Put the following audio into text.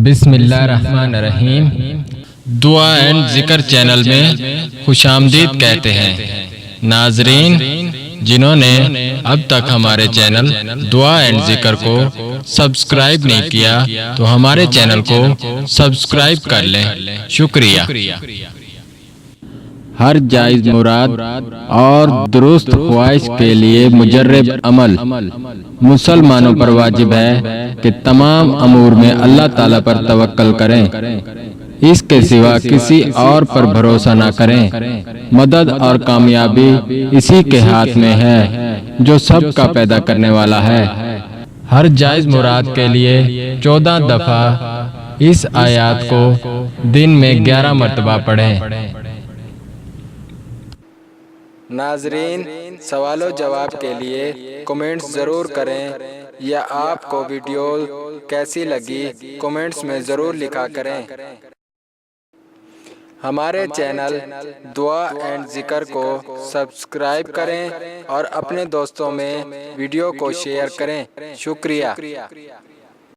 بسم اللہ الرحمن الرحیم۔ دعا اینڈ ذکر چینل میں خوش آمدید کہتے ہیں۔ ناظرین جنہوں نے اب تک ہمارے چینل دعا اینڈ ذکر کو سبسکرائب نہیں کیا تو ہمارے چینل کو سبسکرائب کر لیں، شکریہ۔ ہر جائز مراد اور درست خواہش کے لیے مجرب عمل مسلمانوں پر واجب ہے کہ تمام امور میں اللہ تعالیٰ پر توکل کریں، اس کے سوا کسی اور پر بھروسہ نہ کریں۔ مدد اور کامیابی اسی کے ہاتھ میں ہے جو سب کا پیدا کرنے والا ہے۔ ہر جائز مراد کے لیے 14 دفعہ اس آیات کو دن میں 11 مرتبہ پڑھیں۔ ناظرین سوال و جواب کے لیے کمنٹس ضرور کریں، یا آپ کو ویڈیو کیسی لگی کمنٹس میں ضرور لکھا کریں۔ ہمارے چینل دعا اینڈ ذکر کو سبسکرائب کریں اور اپنے دوستوں میں ویڈیو کو شیئر کریں، شکریہ۔